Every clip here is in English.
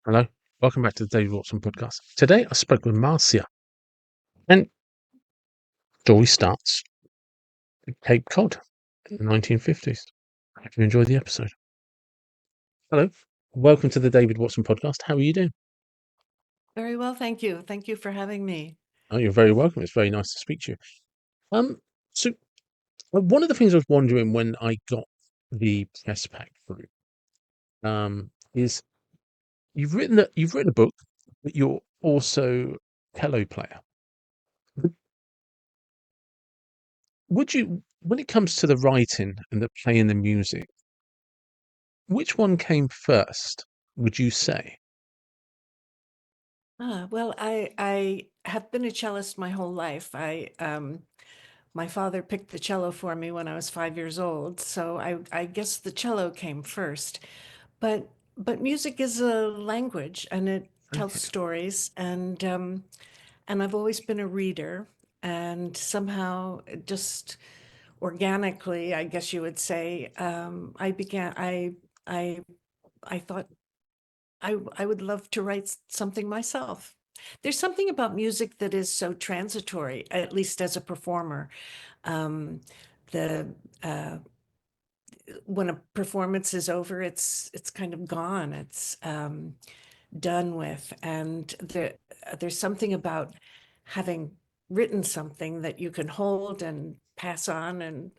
Hello, welcome back to the David Watson podcast. Today I spoke with Marcia, and story starts at Cape Cod in the 1950s. I hope you enjoyed the episode. Hello, welcome to the David Watson podcast. How are you doing? Very well, thank you. Thank you for having me. Oh, you're very welcome. It's very nice to speak to you. Um, so one of the things I was wondering when I got the press pack through, is you've written a book, but you're also a cello player. Would you, when it comes to the writing and the playing the music, which one came first, would you say? Well, I have been a cellist my whole life. My father picked the cello for me when I was 5 years old, so I guess the cello came first. But music is a language, and it tells Okay. stories, and I've always been a reader, and somehow just organically, I guess you would say, I I thought I would love to write something myself. There's something about music that is so transitory, at least as a performer. Um, the When a performance is over, it's kind of gone. It's done with, and there's something about having written something that you can hold and pass on, and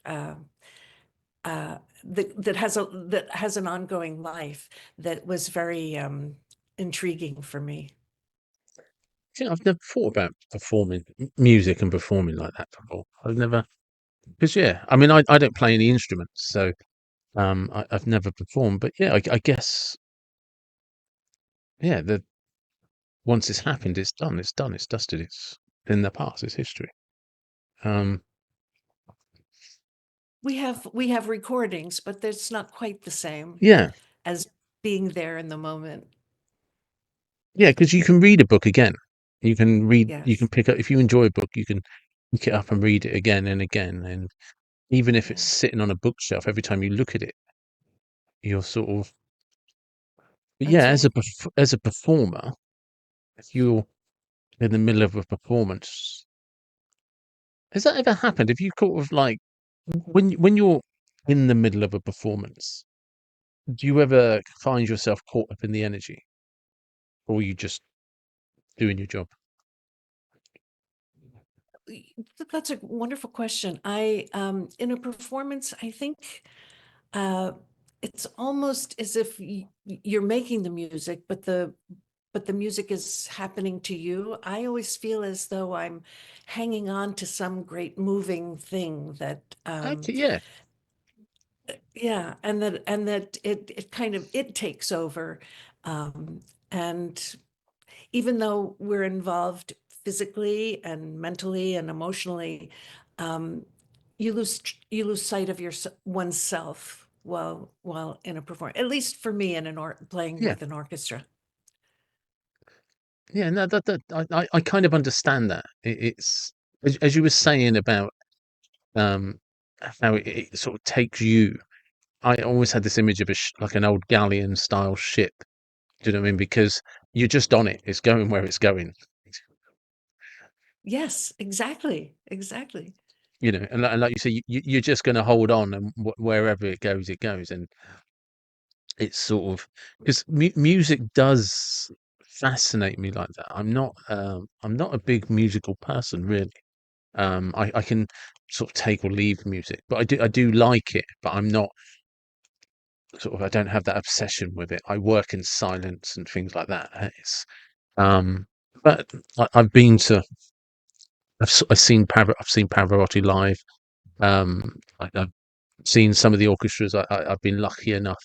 that has an ongoing life that was very intriguing for me. Yeah, I've never thought about performing music and performing like that before. I've never, because yeah, I mean, I don't play any instruments, so I've never performed. But yeah, I guess yeah, the once it's happened, it's done. It's done. It's dusted. It's in the past. It's history. Um, We have recordings, but that's not quite the same yeah, as being there in the moment. yeah, because you can read a book again. You can Yes. pick up if you enjoy a book, you can pick it up and read it again and again. And even if it's Yeah. sitting on a bookshelf, every time you look at it, you're sort of but yeah, That's right. as a performer, if you're in the middle of a performance, has that ever happened? If you sort of like when you're in the middle of a performance, do you ever find yourself caught up in the energy, or are you just doing your job? That's a wonderful question. In a performance, I think uh, it's almost as if you're making the music, but the music is happening to you. I always feel as though I'm hanging on to some great moving thing that Okay, yeah, yeah, and that it kind of it takes over, and even though we're involved physically and mentally and emotionally, um, you lose sight of your oneself while in a performance. At least for me, in playing yeah, with an orchestra. yeah. No, I kind of understand that. It's as you were saying about um how it sort of takes you. I always had this image of like an old galleon style ship. Do you know what I mean? Because you're just on it. It's going where it's going. Yes, exactly, exactly. You know, and like you say, you're just going to hold on, and wherever it goes, it goes. And it's sort of because music does fascinate me like that. I'm not a big musical person, really. I can sort of take or leave music, but I do like it. But I'm not sort of I don't have that obsession with it. I work in silence and things like that. Um, but I've been to I've seen Pavarotti live. I've seen some of the orchestras. I've been lucky enough.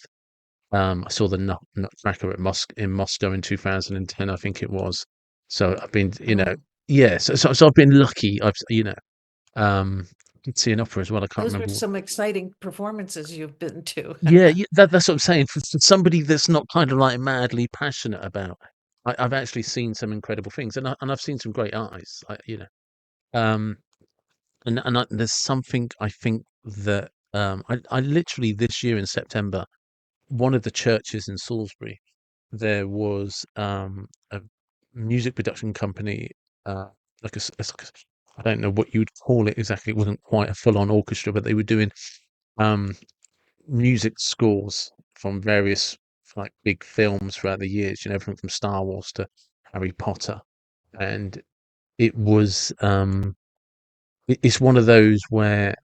I saw the Nutcracker at in Moscow in 2010, I think it was. So I've been, you know, Oh, yeah. So I've been lucky. Did see an opera as well. I can't those were remember what. some exciting performances you've been to. Yeah, that's what I'm saying. For somebody that's not kind of like madly passionate about, I've actually seen some incredible things, and I've seen some great artists. Um, there's something I think that I literally this year in September, one of the churches in Salisbury. there was a music production company, like I don't know what you'd call it exactly. It wasn't quite a full-on orchestra, but they were doing um, music scores from various like big films throughout the years. You know, everything from Star Wars to Harry Potter, and it was it's one of those where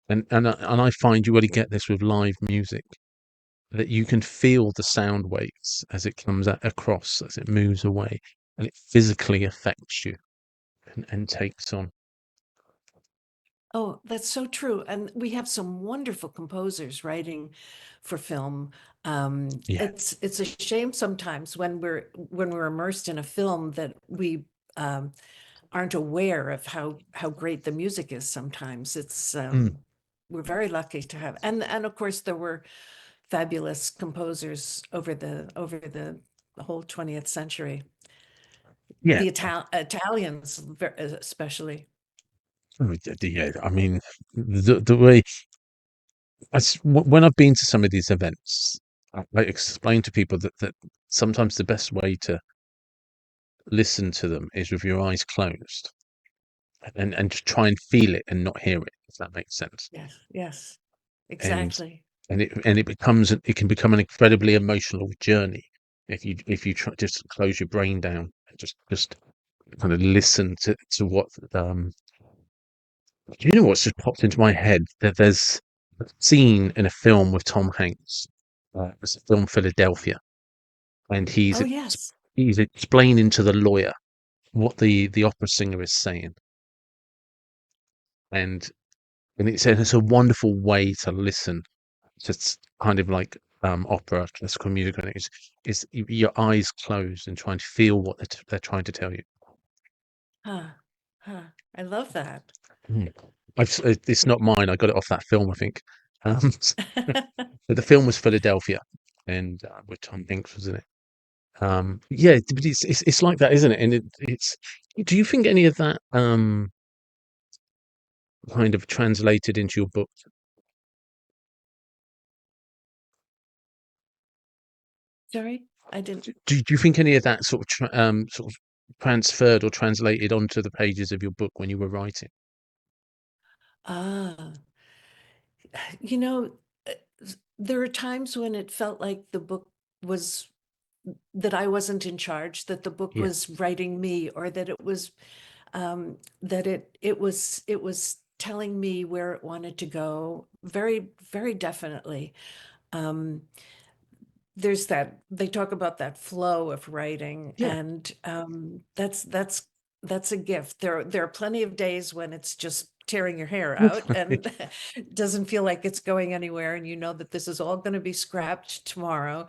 and I find you only get this with live music that you can feel the sound waves as it comes across as it moves away, and it physically affects you and takes on. Oh, that's so true. And we have some wonderful composers writing for film. Yeah. It's a shame sometimes when we're immersed in a film that we aren't aware of how great the music is sometimes. It's Mm. we're very lucky to have, and of course there were fabulous composers over the whole 20th century. Yeah. The Italians especially. Oh, yeah. I mean, the way when I've been to some of these events, I explain to people that sometimes the best way to listen to them is with your eyes closed and just try and feel it and not hear it, if that makes sense. Yes, yes, And exactly. it can become an incredibly emotional journey if you try just close your brain down and just kind of listen to what do you know what's just popped into my head that there's a scene in a film with Tom Hanks. It's a film Philadelphia, and Oh, yes. he's explaining to the lawyer what the opera singer is saying, and it's a wonderful way to listen to kind of like opera, classical music, and your eyes closed and trying to feel what they're trying to tell you. Huh, huh. I love that. Mm. It's not mine. I got it off that film, I think. But the film was Philadelphia, and with Tom Hanks was in it. Yeah, but it's like that, isn't it? And it's. Do you think any of that kind of translated into your book? Sorry, I didn't. Do you think any of that sort of transferred or translated onto the pages of your book when you were writing? Ah, you know, there are times when it felt like the book was that I wasn't in charge, that the book Yeah. was writing me, or that it was that it was telling me where it wanted to go. Very, very definitely. Um, there's that they talk about that flow of writing, Yeah. and that's a gift. There are plenty of days when it's just tearing your hair out and it doesn't feel like it's going anywhere, and you know that this is all going to be scrapped tomorrow.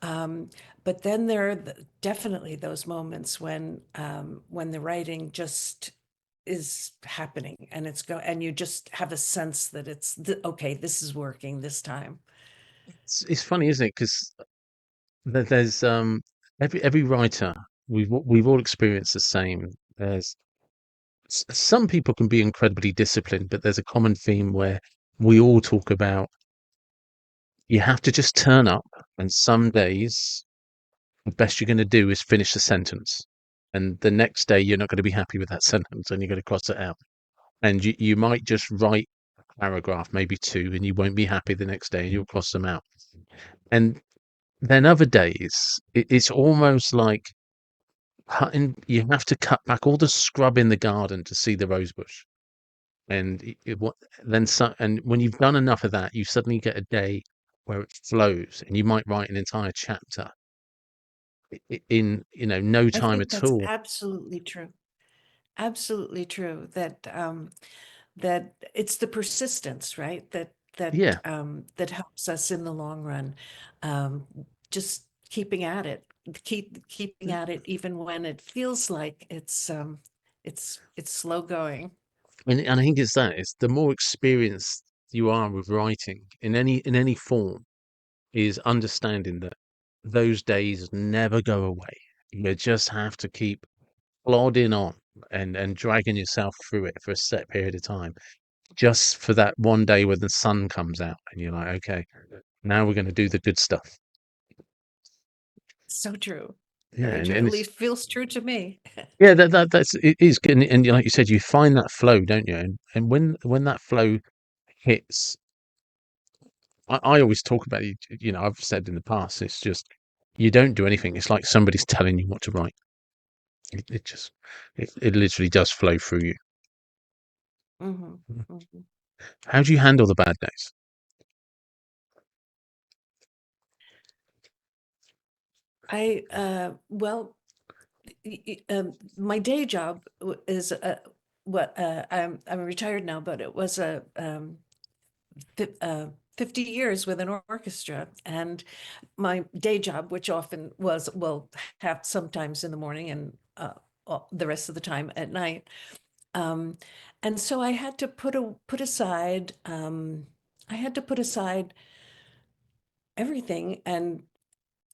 um, but then there are definitely those moments when the writing just is happening, and and you just have a sense that okay, this is working this time. It's funny, isn't it? Because there's every writer we've all experienced the same. There's some people can be incredibly disciplined, but there's a common theme where we all talk about you have to just turn up, and some days the best you're going to do is finish the sentence, and the next day you're not going to be happy with that sentence, and you're going to cross it out, and you might just write a paragraph, maybe two, and you won't be happy the next day, and you'll cross them out. And then other days, it's almost like cutting. You have to cut back all the scrub in the garden to see the rose bush, and then and when you've done enough of that, you suddenly get a day where it flows, and you might write an entire chapter in no I time think at that's all. absolutely true. Absolutely true. That it's the persistence, right? Yeah, That helps us in the long run. Um, just keeping at it, keeping at it, even when it feels like it's slow going. and I think it's the more experienced you are with writing in any form is understanding that those days never go away. You just have to keep plodding on and dragging yourself through it for a set period of time, just for that one day when the sun comes out and you're like, okay, now we're going to do the good stuff. So true. Yeah, Very true. and At it's least feels true to me. yeah, that's it is good, and like you said, you find that flow, don't you? And when that flow hits, I always talk about it. You know, I've said in the past, it's just you don't do anything. It's like somebody's telling you what to write. It just it literally does flow through you. Hmm. Mm. Hmm. How do you handle the bad days? Well, my day job is what I'm retired now, but it was a 50 years with an orchestra, and my day job, which often was, well, half sometimes in the morning and the rest of the time at night. Um, and so I had to put aside everything. And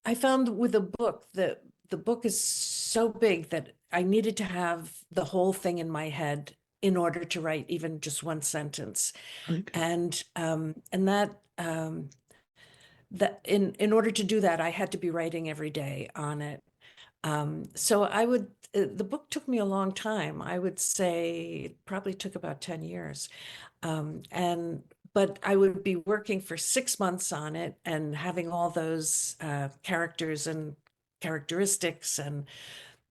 I found with a book that the book is so big that I needed to have the whole thing in my head in order to write even just one sentence. Okay. And that in order to do that, I had to be writing every day on it. So the book took me a long time. I would say it probably took about 10 years. But I would be working for 6 months on it and having all those characters and characteristics and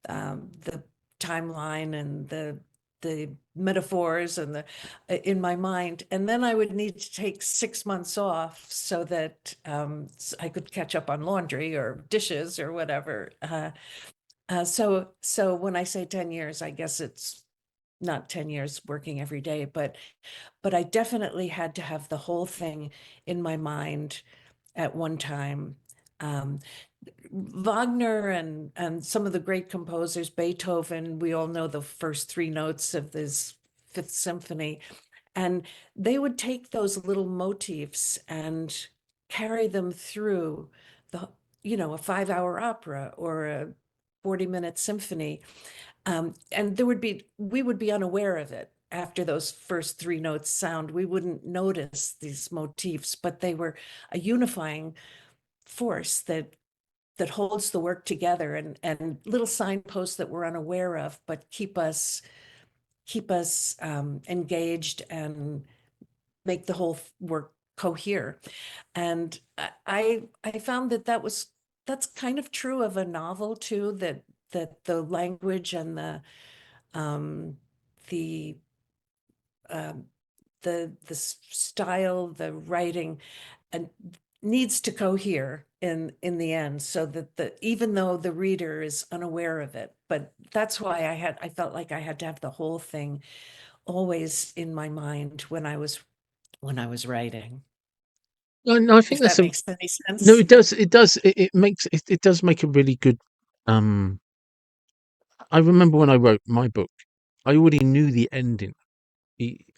the timeline and the metaphors and the in my mind. And then I would need to take 6 months off so that I could catch up on laundry or dishes or whatever. So when I say 10 years, I guess it's not 10 years working every day, but I definitely had to have the whole thing in my mind at one time. Um, Wagner and some of the great composers, Beethoven, we all know the first three notes of this Fifth Symphony, and they would take those little motifs and carry them through the, a 5 hour opera or a 40-minute symphony. And we would be unaware of it after those first three notes sound. We wouldn't notice these motifs, but they were a unifying force that holds the work together, and little signposts that we're unaware of, but keep us engaged and make the whole work cohere. And I found that's kind of true of a novel too, that the language and um, the um, the style, the writing, and needs to cohere in the end, so that the even though the reader is unaware of it. But that's why I felt like I had to have the whole thing always in my mind when I was writing. No, no, I think If that's that a makes any no. sense. It does. It does. It does make a really good. Um, I remember when I wrote my book, I already knew the ending.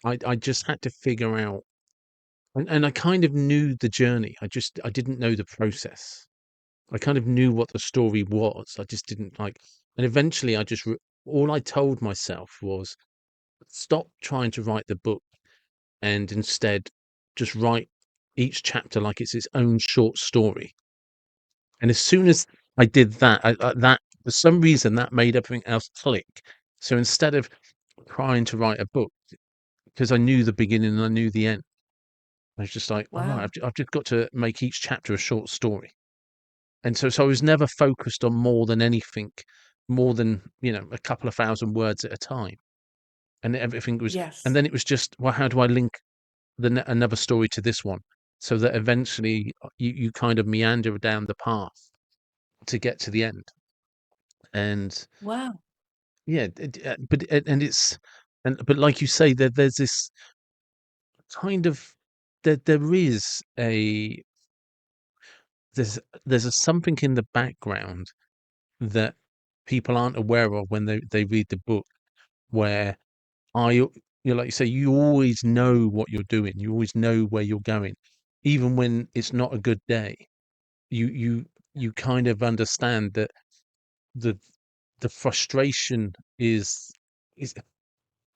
I just had to figure out, and I kind of knew the journey. I didn't know the process. I kind of knew what the story was. I just didn't like, and eventually all I told myself was stop trying to write the book and instead just write each chapter like it's its own short story. And as soon as I did that, that for some reason that made everything else click. So instead of trying to write a book, because I knew the beginning and I knew the end, I was just like, all right, Wow. I've just got to make each chapter a short story. And so I was never focused on more than anything, more than, a couple of thousand words at a time. And everything was, and Yes. then it was just, well, how do I link another story to this one? So that eventually you kind of meander down the path to get to the end. And Wow. yeah, and it's, but like you say, there's this kind of, there is a, there's, there's a something in the background that people aren't aware of when they read the book, where like you say, you always know what you're doing, you always know where you're going, even when it's not a good day. You kind of understand that the the frustration is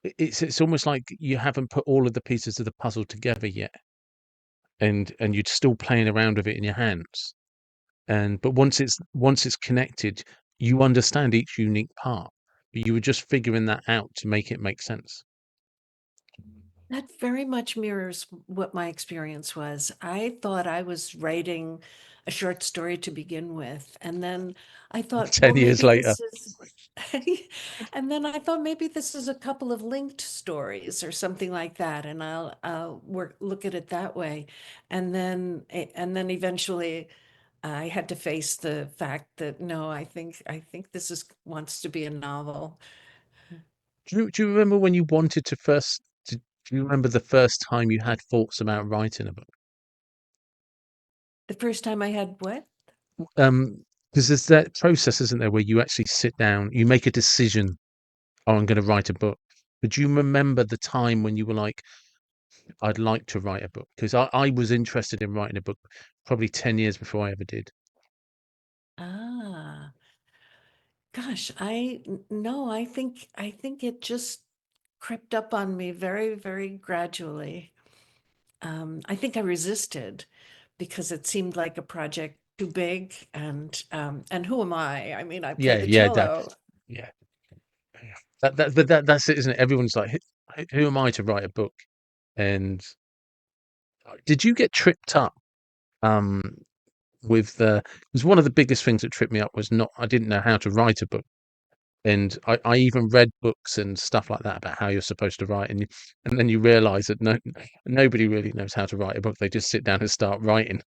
it's almost like you haven't put all of the pieces of the puzzle together yet, and you're still playing around with it in your hands. And but once it's connected, you understand each unique part. But you were just figuring that out to make it make sense. That very much mirrors what my experience was. I thought I was writing a short story to begin with, and then I thought, well, 10 years maybe later. this is, and then I thought maybe this is a couple of linked stories or something like that, and I'll look at it that way, and then eventually I had to face the fact that no, I think this is wants to be a novel. Do you remember when you wanted to first? Do you remember the first time you had thoughts about writing a book? The first time I had what? Um, because there's that process, isn't there, where you actually sit down, you make a decision, oh, I'm going to write a book. But do you remember the time when you were like, I'd like to write a book? Because I was interested in writing a book probably 10 years before I ever did. Ah. Gosh, no, I think it just crept up on me very, very gradually. I think I resisted because it seemed like a project too big and who am I? I mean, I play Yeah, the yeah, that, cello. yeah. Yeah. That's it, isn't it? Everyone's like, who am I to write a book? And did you get tripped up? Um, with the because one of the biggest things that tripped me up was not I didn't know how to write a book, and I even read books and stuff like that about how you're supposed to write, and then you realise that nobody really knows how to write a book. They just sit down and start writing.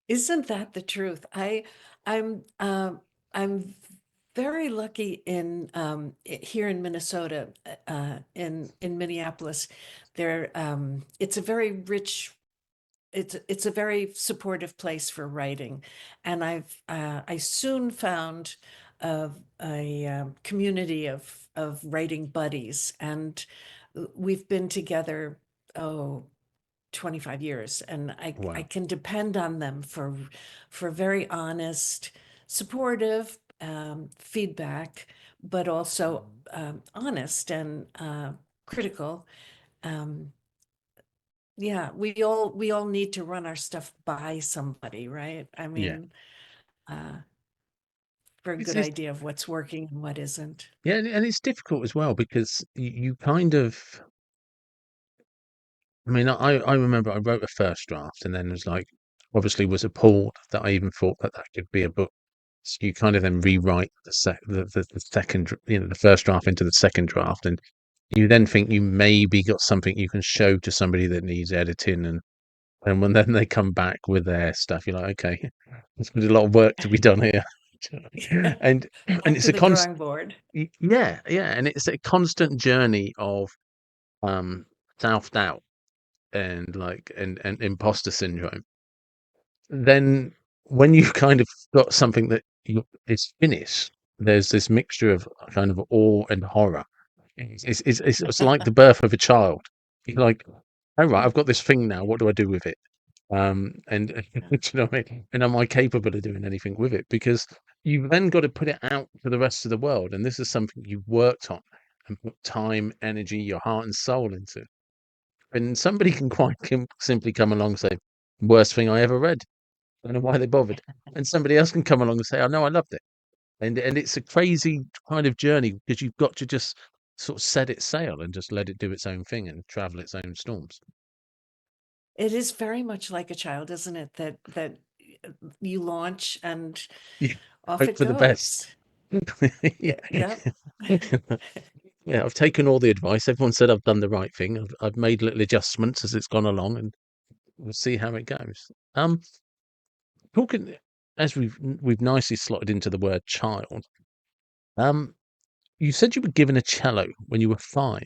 Isn't that the truth? I'm very lucky in here in Minnesota, in Minneapolis. It's a very rich it's a very supportive place for writing, and I soon found a community of writing buddies, and we've been together, oh, 25 years, and I Wow. can depend on them for very honest, supportive feedback, but also honest and critical. Um, yeah, we all need to run our stuff by somebody, right? I Yeah. mean, uh, for a It's, good it's idea of what's working and what isn't. yeah, and it's difficult as well because you kind of. I mean, I remember I wrote a first draft and then was like, obviously was appalled that I even thought that that could be a book. So you kind of then rewrite the second, the first draft into the second draft, and you then think you maybe got something you can show to somebody that needs editing, and when then they come back with their stuff, you're like, okay, there's a lot of work to be done here, and Back it's to a the constant, drawing board. yeah, and it's a constant journey of um self doubt and and imposter syndrome. Then when you kind of got something that is finished, there's this mixture of kind of awe and horror. It's like the birth of a child. You're like, all right, I've got this thing now. What do I do with it? And do you know what I mean? And am I capable of doing anything with it? Because you've then got to put it out to the rest of the world, and this is something you've worked on and put time, energy, your heart and soul into. And somebody can quite simply come along and say, worst thing I ever read. I don't know why they bothered. And somebody else can come along and say, "Oh no, I loved it." And it's a crazy kind of journey because you've got to just sort of set it sail and just let it do its own thing and travel its own storms. It is very much like a child, isn't it? That you launch and Yeah, off hope it for the best. goes. Yeah. Yeah, yep. Yeah, I've taken all the advice. Everyone said I've done the right thing. I've made little adjustments as it's gone along, and we'll see how it goes. Talking as we've nicely slotted into the word child. Um, you said you were given a cello when you were 5.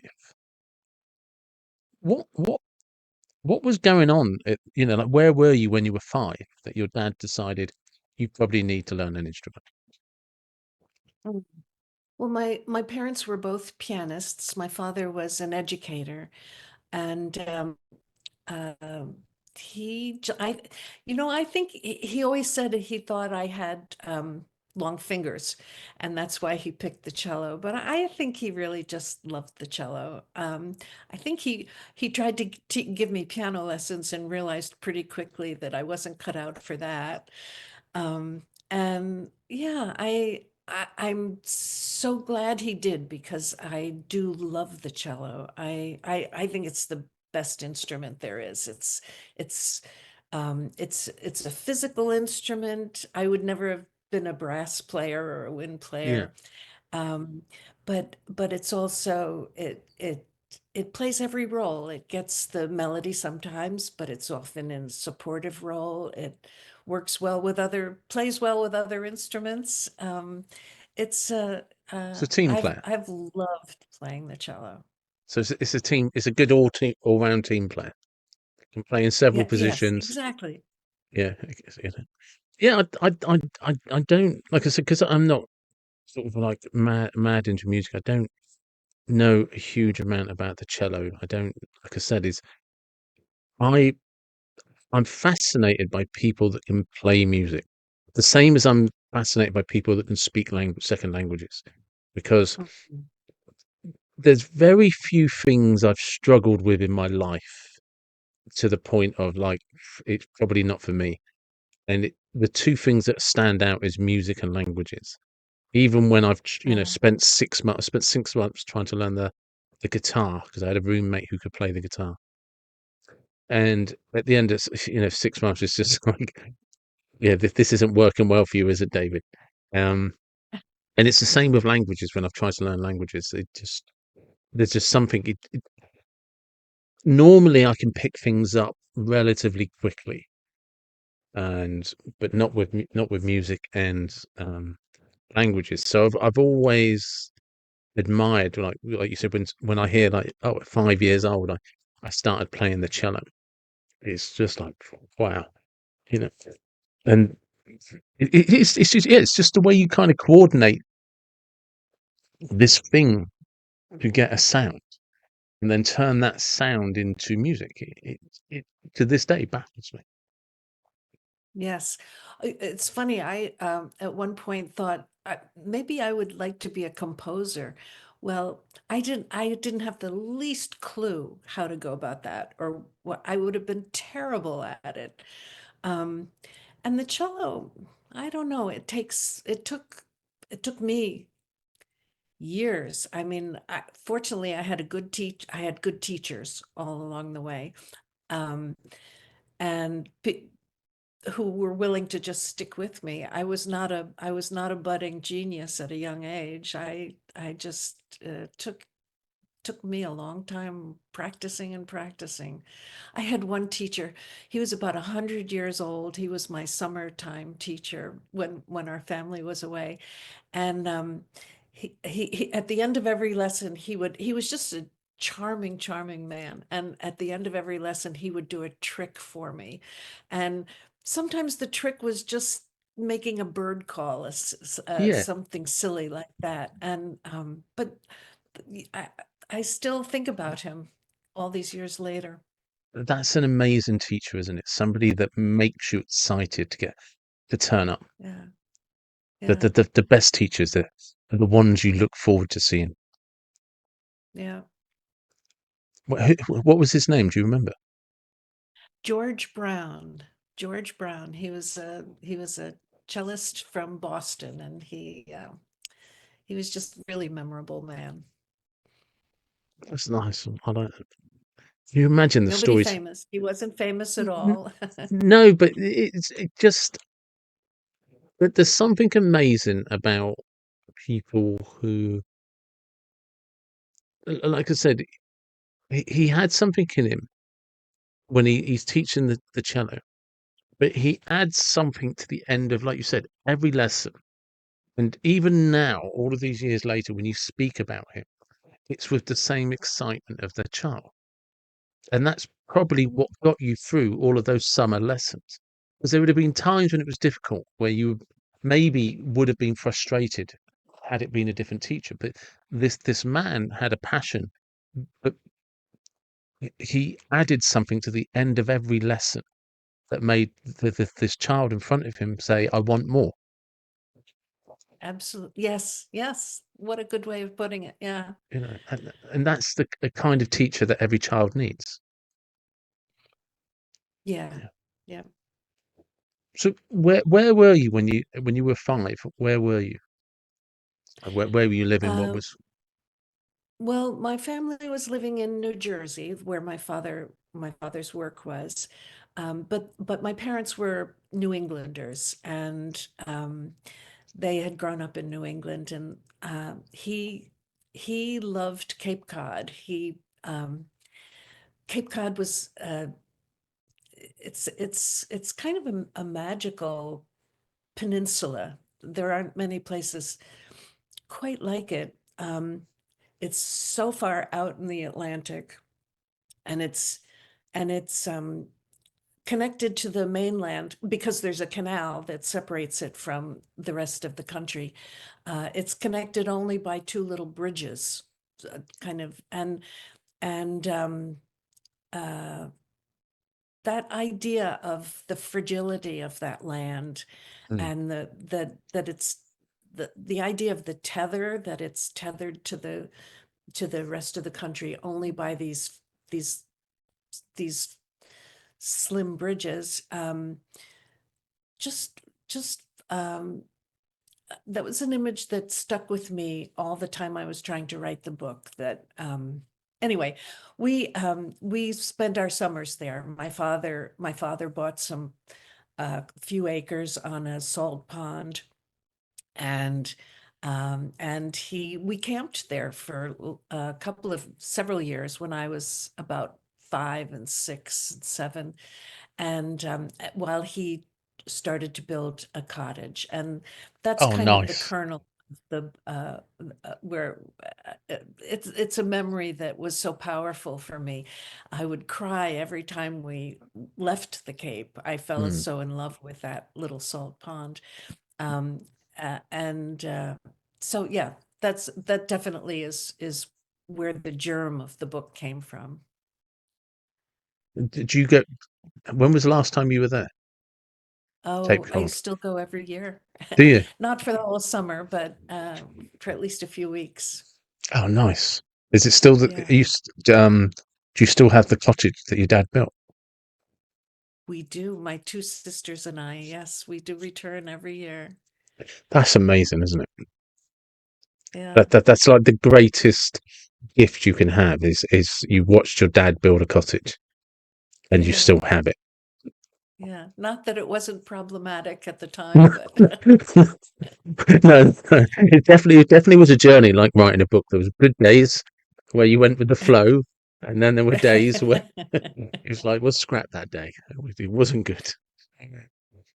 What what was going on? Like where were you when you were 5 that your dad decided you probably need to learn an instrument? Mm. Well, my parents were both pianists. My father was an educator, and um, I think he always said he thought I had long fingers, and that's why he picked the cello. But I think he really just loved the cello. I think he tried to give me piano lessons and realized pretty quickly that I wasn't cut out for that. Um, and yeah, I'm so glad he did because I do love the cello. I think it's the best instrument there is. It's it's a physical instrument. I would never have been a brass player or a wind Yeah. player. Um, but it's also it plays every role. It gets the melody sometimes, but it's often in a supportive role. It works well with other, plays well with other instruments. It's It's a team player. I've loved playing the cello. So it's a team. It's a good all round team player. Can play in several Yeah, yes, positions. exactly. Yeah, I guess, you know. Yeah, I don't like I said because I'm not sort of like mad into music. I don't know a huge amount about the cello. I don't like I said is I I'm fascinated by people that can play music. The same as I'm fascinated by people that can speak second languages, because Mhm. there's very few things I've struggled with in my life to the point of like it's probably not for me. And the two things that stand out is music and languages. Even when I've Yeah. spent 6 months, I spent 6 months trying to learn the guitar because I had a roommate who could play the guitar. And at the end of 6 months, it's just like, yeah, this isn't working well for you, is it, David? Um, and it's the same with languages. When I've tried to learn languages, there's just something. Normally, I can pick things up relatively quickly, and but not with music and languages. So I've always admired, like you said, when I hear like, oh, at 5 years old, I started playing the cello. It's just like, wow, you know. And it's just, yeah, it's just the way you kind of coordinate this thing to get a sound and then turn that sound into music. It to this day baffles me. Yes. It's funny. I at one point thought maybe I would like to be a composer. Well, I didn't have the least clue how to go about that, or what I would have been terrible at it. Um, and the cello, I don't know, it took me years. I mean, fortunately I had a I had good teachers all along the way. Um, and who were willing to just stick with me. I was not a budding genius at a young age. I just took me a long time practicing and practicing. I had one teacher, he was about 100 years old. He was my summertime teacher when our family was away. And he at the end of every lesson, he was just a charming man. And at the end of every lesson, he would do a trick for me. And sometimes the trick was just making a bird call, Yeah, something silly like that. And but I, I still think about him all these years later. that's an amazing teacher, isn't it? Somebody that makes you excited to turn up. Yeah, The yeah, the the, the best teachers are the ones you look forward to seeing. yeah. What was his name? Do you remember? George Brown. George Brown. He was a cellist from Boston, and he was just really memorable man. That's nice. I like that. Can you imagine the Nobody stories? famous. He wasn't famous at N- all. No, but it just there's something amazing about people who, like I said, he had something in him when he's teaching the cello, but he adds something to the end of, like you said, every lesson. And even now, all of these years later, when you speak about him, it's with the same excitement of the child. And that's probably what got you through all of those summer lessons. Because there would have been times when it was difficult, where you maybe would have been frustrated had it been a different teacher. But this man had a passion, but he added something to the end of every lesson that made this child in front of him say, "I want more." absolutely. Yes, yes. What a good way of putting it. Yeah. And that's the kind of teacher that every child needs. Yeah. Yeah. Yeah. So where were you when you were 5? Where were you? Where were you living? What Uh, was? well, my family was living in New Jersey, where my father's work was. But my parents were New Englanders, and they had grown up in New England, and he loved Cape Cod. He Cape Cod was it's kind of a magical peninsula. There aren't many places quite like it. It's so far out in the Atlantic, and it's connected to the mainland because there's a canal that separates it from the rest of the country. It's connected only by two little bridges, kind of, and uh, that idea of the fragility of that land, Mm, and that it's the idea of the tether, that it's tethered to the rest of the country only by these these slim bridges. Just just that was an image that stuck with me all the time I was trying to write the book. That anyway, we spent our summers there. My father bought some few acres on a salt pond, and he we camped there for a couple of several years when I was about 5 and 6 and 7, and while he started to build a cottage. And that's oh, kind of the nice. kernel of the where it's a memory that was so powerful for me. I would cry every time we left the Cape. I fell Mm. so in love with that little salt pond. um and So yeah, that definitely is where the germ of the book came from. Did you get? When was the last time you were there? Cape Oh, I Cod. still go every year. Do you? Not for the whole summer, but for at least a few weeks. Oh, nice. Is it still Yeah, do you still have the cottage that your dad built? we do. My two sisters and I, yes, we do return every year. That's amazing, isn't it? Yeah, That's like the greatest gift you can have is you watched your dad build a cottage and you yeah, still have it. yeah. Not that it wasn't problematic at the time, but No, no, it definitely was a journey like writing a book. There was good days where you went with the flow, and then there were days where it was like, well, scrap that day. It wasn't good.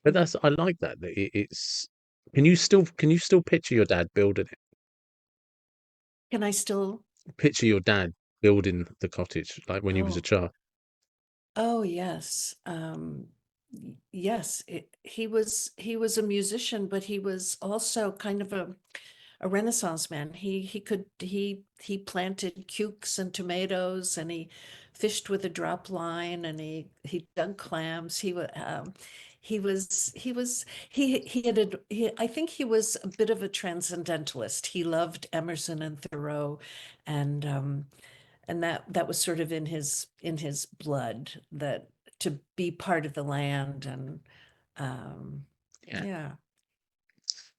But I like that it's. Can you still picture your dad building it? can I still? Picture your dad building the cottage like when you was a Oh, child. oh yes. Yes, he was a musician, but he was also kind of a Renaissance man. He planted cukes and tomatoes, and he fished with a drop line, and he dug clams. He had I think he was a bit of a transcendentalist. He loved Emerson and Thoreau, and that was sort of in his blood, that to be part of the land. And um Yeah, yeah.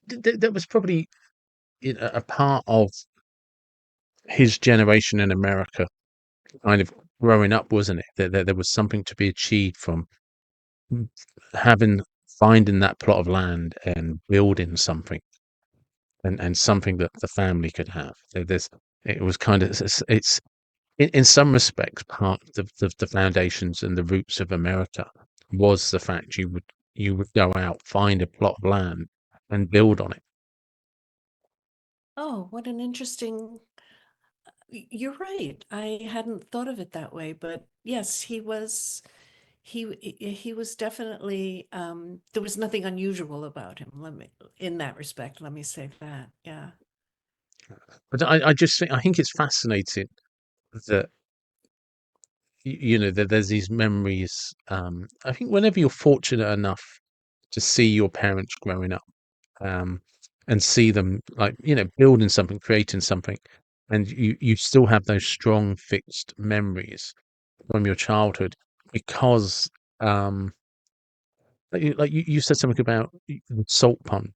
that was probably a part of his generation in America, kind of growing up, wasn't it? That there was something to be achieved from having finding that plot of land and building something, and something that the family could have. There's it was kind of it's in some respects part of the foundations and the roots of America was the fact you would go out, find a plot of land, and build on it. Oh, what an interesting. You're right. I hadn't thought of it that way, but yes, he was definitely there was nothing unusual about him. In that respect, let me say that. Yeah. But I think it's fascinating that that there's these memories. I think whenever you're fortunate enough to see your parents growing up, um, and see them like, building something, creating something, and you still have those strong fixed memories from your childhood because um you said something about the salt pun,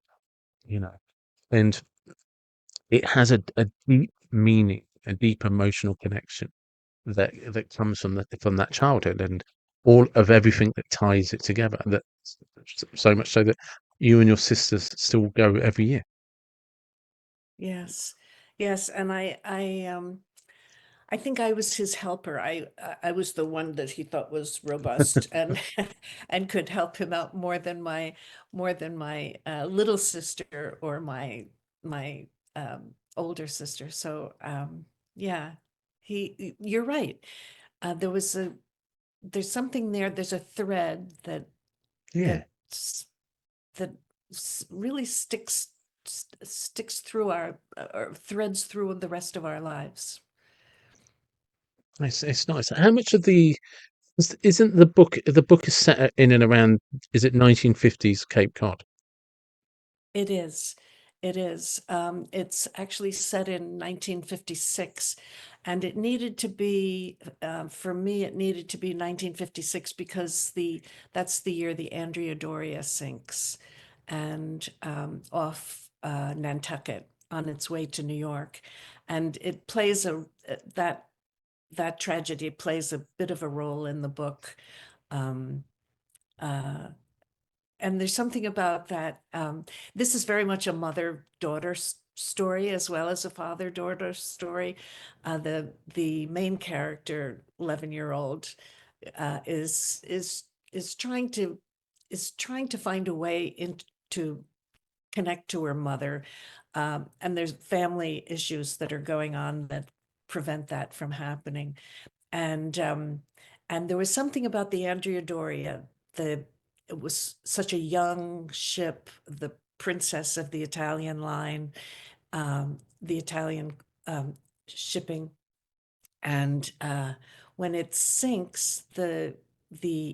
you know, and it has a deep meaning, a deep emotional connection that comes from that childhood and all of everything that ties it together. That so much so that you and your sisters still go every year. Yes. Yes, and I think I was his helper. I was the one that he thought was robust and and could help him out more than my little sister or my older sister. So yeah, you're right. There was a there's something there. There's a thread Yeah, that that really sticks through our or threads through the rest of our lives. it's nice. How much of the isn't the book is set in and around, is it 1950s Cape Cod? It is. It is. It's actually set in 1956, and it needed to be, for me, it needed to be 1956 because that's the year the Andrea Doria sinks, and off Nantucket on its way to New York, and it plays that tragedy plays a bit of a role in the book. Um, uh, and there's something about that. This is very much a mother-daughter story as well as a father-daughter story. The main character, 11-year-old, is trying to trying to find a way to connect to her mother, and there's family issues that are going on that prevent that from happening. And and there was something about the Andrea Doria, the it was such a young ship, the princess of the Italian line, the Italian shipping, and when it sinks, the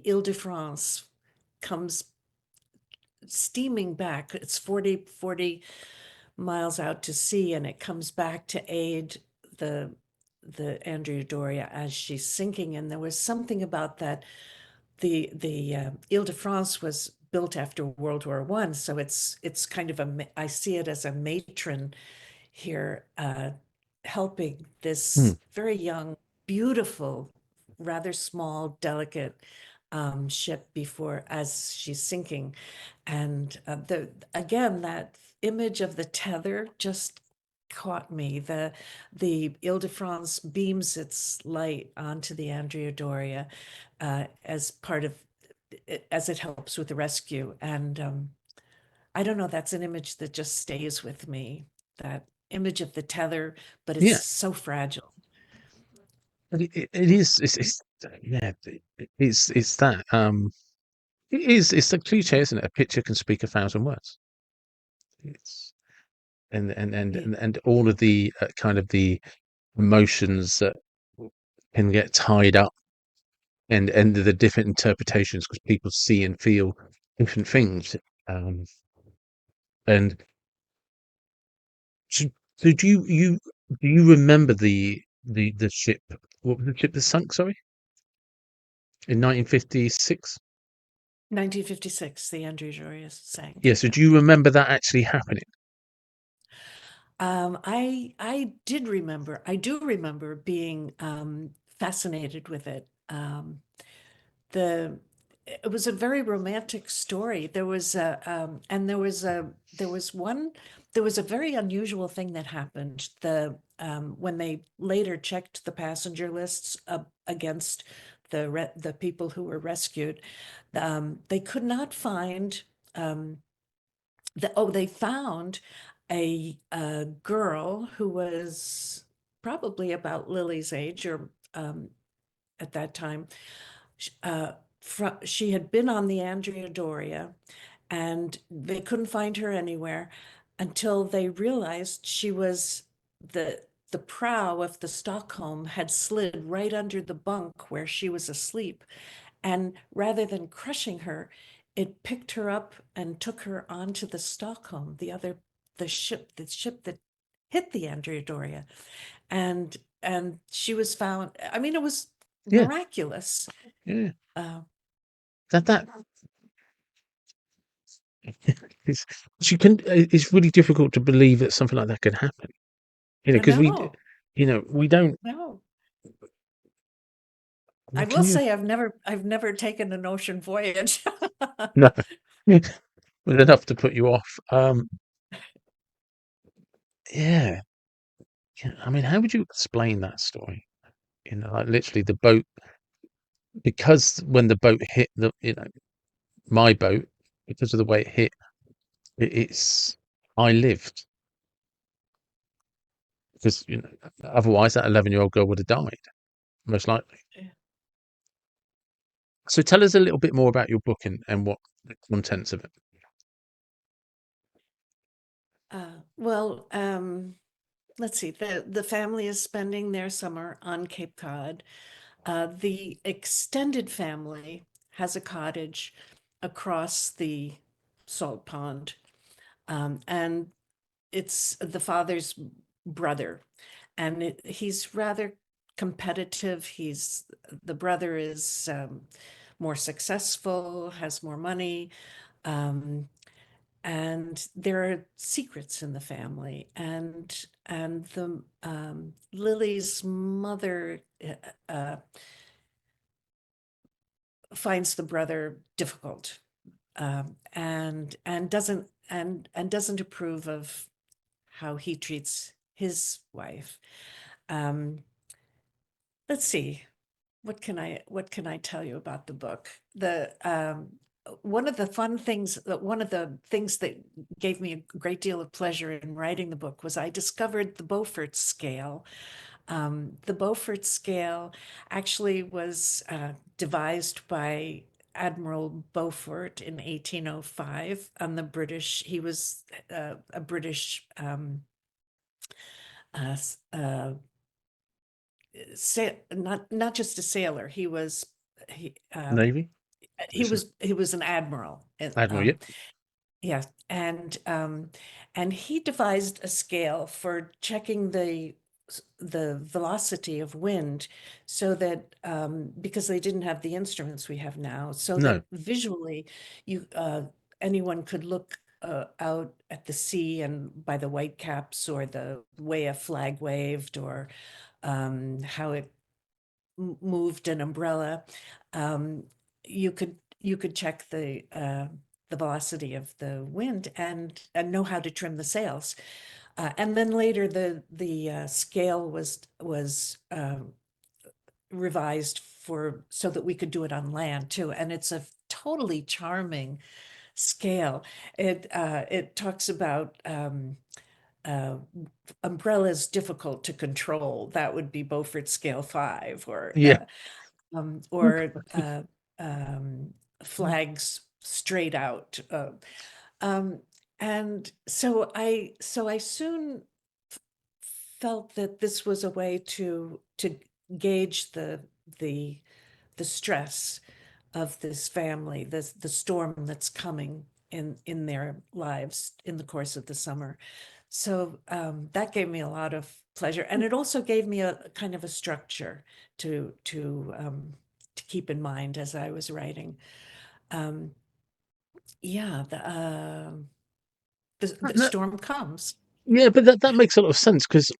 Ile-de-France comes steaming back. It's 40 miles out to sea, and it comes back to aid the the Andrea Doria as she's sinking. And there was something about that. The Ile-de-France was built after World War I, so it's kind of I see it as a matron here, helping Hmm. this very young, beautiful, rather small, delicate ship before as she's sinking. And the again, that image of the tether just caught me. The Ile-de-France beams its light onto the Andrea Doria as part of as it helps with the rescue. And I don't know, that's an image that just stays with me. That image of the tether, but it's Yeah, so fragile. but it is. It's yeah. It's that. It is. It's the cliche, isn't it? A picture can speak 1,000 words. It's Ye- and all of the kind of the emotions that can get tied up and the different interpretations because people see and feel different things. Um, and so, so do you remember the ship? What was the ship that sunk? Sorry, in 1956. 1956, the Andrea Doria sank. Yeah. So Yeah. do you remember that actually happening? I did remember. I do remember being fascinated with it. The It was a very romantic story. There was a and there was one there was a very unusual thing that happened. When they later checked the passenger lists against the people who were rescued, they could not find um, they found a girl who was probably about Lily's age or at that time. Uh, she had been on the Andrea Doria, and they couldn't find her anywhere until they realized she was the the prow of the Stockholm had slid right under the bunk where she was asleep, and rather than crushing her, it picked her up and took her onto the Stockholm, the other the ship that hit the Andrea Doria, and she was found. I mean, it was Yeah, miraculous. yeah. Uh, That it's you can. It's really difficult to believe that something like that could happen. Because no, we don't. no. I What will can you? say I've never taken an ocean voyage. No, well, enough to put you off. Yeah, yeah. I mean, how would you explain that story? Like literally the boat, because when the boat hit my boat, because of the way it hit, I lived, because otherwise that 11-year-old girl would have died most likely. So tell us a little bit more about your book and what the contents of it. Well, let's see. The family is spending their summer on Cape Cod. The extended family has a cottage across the salt pond, and it's the father's brother, and he's rather competitive. The brother is more successful, has more money, um, and there are secrets in the family. And the Lily's mother finds the brother difficult, and doesn't approve of how he treats his wife. Um, let's see, what can I tell you about the book? The One of the things that gave me a great deal of pleasure in writing the book was I discovered the Beaufort scale. The Beaufort scale actually was devised by Admiral Beaufort in 1805 on the British. He was a British uh, uh, not just a sailor. He Navy, he was an admiral. And, Admiral. Yeah, yeah, and he devised a scale for checking the velocity of wind, so that because they didn't have the instruments we have now, so no, that visually you anyone could look out at the sea and by the whitecaps or the way a flag waved, or how it moved an umbrella. Um, you could check the velocity of the wind, and know how to trim the sails. And then later the scale was revised for so that we could do it on land too. And it's a totally charming scale. It talks about uh, umbrellas difficult to control. That would be Beaufort scale 5, yeah. or flags straight out. Um, and so I soon felt that this was a way to gauge the the stress of this family, the storm that's coming in their lives in the course of the summer. So that gave me a lot of pleasure, and it also gave me a kind of a structure to keep in mind as I was writing. Um, yeah, the No, storm comes. yeah, but that makes a lot of sense, because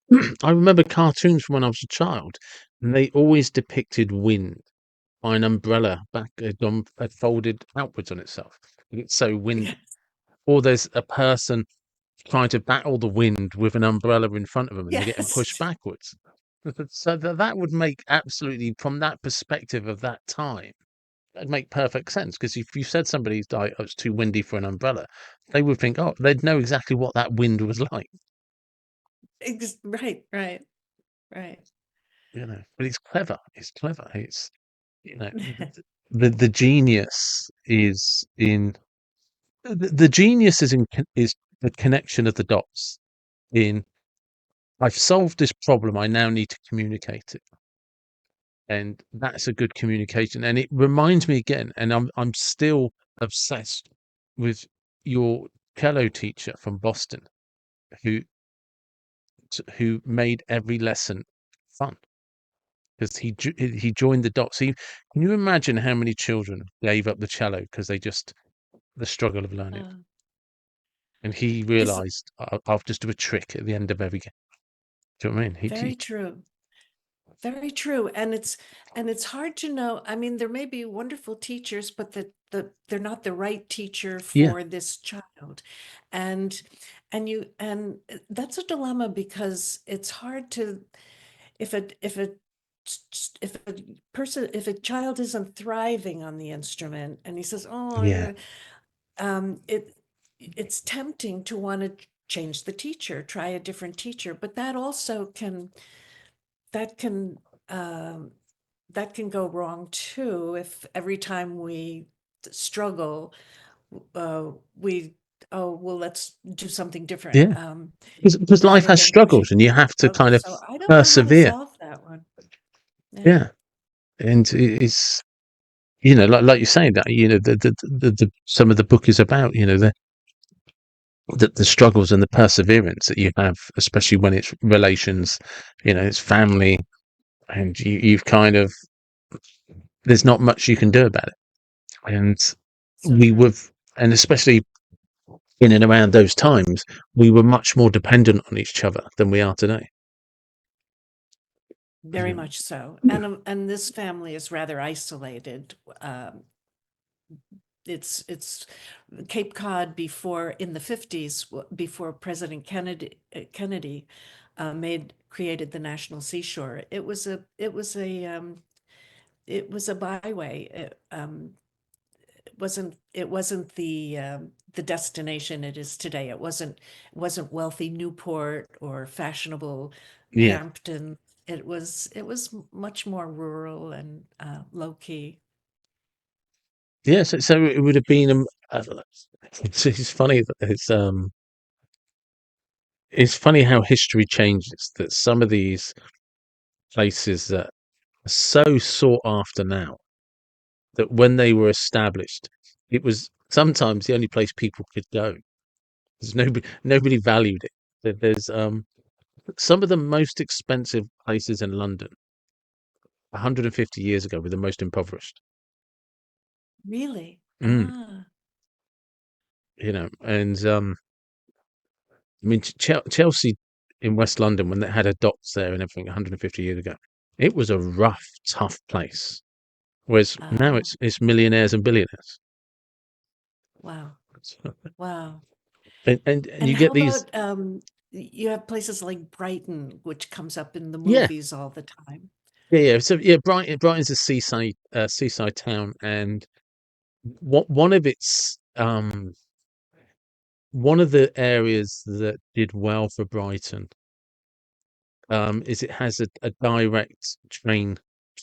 I remember cartoons from when I was a child, and they always depicted wind by an umbrella had folded outwards on itself. It's so Yeah. windy. Or there's a person trying to battle the wind with an umbrella in front of them, and they're getting pushed Yes. backwards. So that would make absolutely, from that perspective of that time, that'd make perfect sense. Because if you said somebody's died, oh, it's too windy for an umbrella, they would think, oh, they'd know exactly what that wind was like. Right, right, right. But it's clever. It's clever. It's the genius is in the genius is the connection of the dots. In I've solved this problem. I now need to communicate it, and that's a good communication. And it reminds me again, and I'm still obsessed with your cello teacher from Boston. who who made every lesson fun because he joined the dots. Can you imagine how many children gave up the cello because they just the struggle of learning? Uh, And he is realized I'll just do a trick at the end of every game. Do you know what I mean? very true. Very true. And it's hard to know. I mean, there may be wonderful teachers, but they're not the right teacher Yeah, for this child. And that's a dilemma because it's hard to if a if a child isn't thriving on the instrument and he says, "Oh, yeah, it's tempting to want to change the teacher, try a different teacher, but that also that can um, that can go wrong too if every time we struggle, we oh well, let's do something different. yeah. Because life Rather has than pushing struggles, and you through the have to struggle. kind of So I don't know how to persevere. solve that one. Yeah, Yeah, and it's like you're saying that some of the book is about the struggles and the perseverance that you have, especially when it's relations, it's family, and you've kind of there's not much you can do about it. And so we true. were, and especially in and around those times, we were much more dependent on each other than we are today. Very Um, much so. And this family is rather isolated. Um, it's Cape Cod before in the 50s, before President Kennedy made created the National Seashore. It was a byway. It wasn't the destination it is today. It wasn't wealthy Newport or fashionable yeah, Hampton. It was much more rural and low key. yeah. So it would have been. It's funny that it's funny how history changes. That some of these places that are so sought after now, that when they were established, it was sometimes the only place people could go. There's nobody valued it. There's some of the most expensive places in London 150 years ago were the most impoverished. Really? Mm, Ah, and I mean Chelsea in West London when they had a docks there and everything 150 years ago, it was a rough, tough place. Whereas now ah, it's millionaires and billionaires. wow, wow. And And you how get these. about you have places like Brighton, which comes up in the Yeah, movies all the time. yeah. So yeah, Brighton's a seaside town, and what one of the areas that did well for Brighton is it has a direct train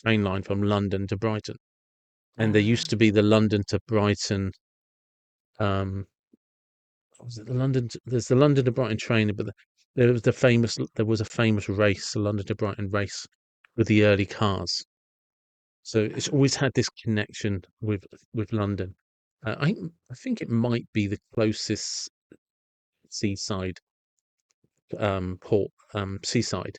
line from London to Brighton, and there used Ah, to be the London to Brighton. What was it the London? There's the London to Brighton train, but there was a famous race, the London to Brighton race, with the early cars. So it's ah, always had this connection with London. I think it might be the closest seaside port seaside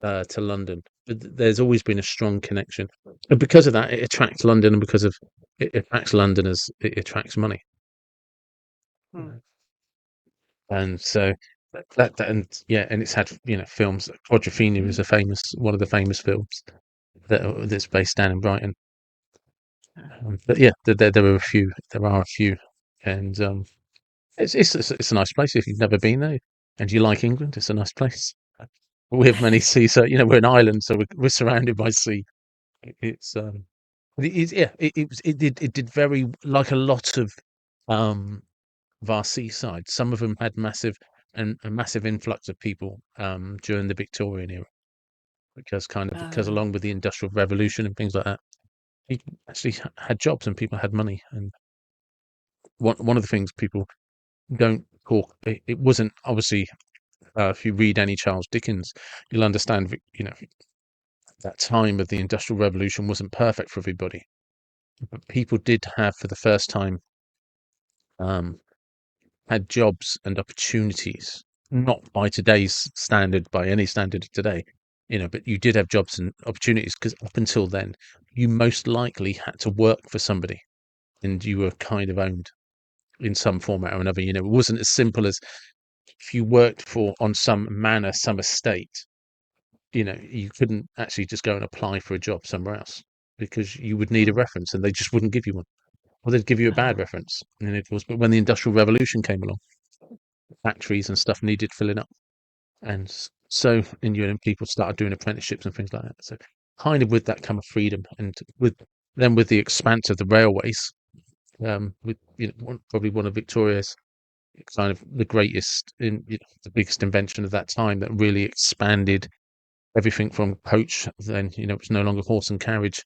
to London. But there's always been a strong connection, and because of that, it attracts London, and because of it attracts Londoners, it attracts money. hmm, And so and yeah, and it's had films. Quadrophenia is a famous one of the famous films that's based down in Brighton. ah. But yeah, there are a few, and it's a nice place if you've never been there and you like England. It's a nice place. We have many seas, so we're an island, so we're surrounded by sea. It's yeah, it did very like a lot of our seaside. Some of them had massive and a massive influx of people during the Victorian era because Ah, along with the Industrial Revolution and things like that, people actually had jobs and people had money. And one of the things people don't talk, it wasn't obviously if you read any Charles Dickens, you'll understand that time of the Industrial Revolution wasn't perfect for everybody, but people did have for the first time um, had jobs and opportunities, not by today's standard, by any standard of today, but you did have jobs and opportunities because up until then, you most likely had to work for somebody and you were kind of owned in some format or another. It wasn't as simple as if you worked for on some manor, some estate, you couldn't actually just go and apply for a job somewhere else because you would need a Mm. reference and they just wouldn't give you one. Or they'd give you a bad Oh, reference. And it was, but when the Industrial Revolution came along, factories and stuff needed filling up. And so, people started doing apprenticeships and things like that. So, kind of with that come a freedom, and with the expanse of the railways, with probably one of Victoria's kind of the greatest the biggest invention of that time that really expanded everything from coach. Then it was no longer horse and carriage.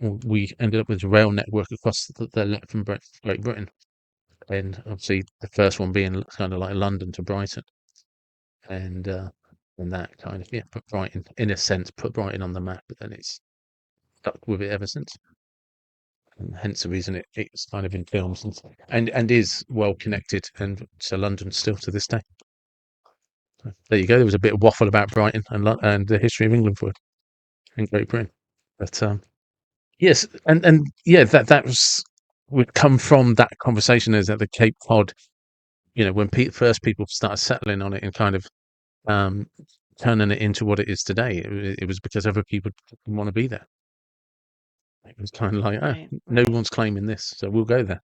We ended up with a rail network across the length from Great Britain, and obviously the first one being kind of like London to Brighton, and that kind of put Brighton in a sense put Brighton on the map, but then it's stuck with it ever since, and hence the reason it's kind of in films and is well connected and to London still to this day. So there you go. There was a bit of waffle about Brighton and the history of England for it in Great Britain, but yes, and yeah, that was would come from that conversation is at the Cape Cod. When first people started settling on it and kind of um, turning it into what it is today, it was because other people didn't want to be there. It was kind of like, right, no right. one's claiming this, so we'll go there.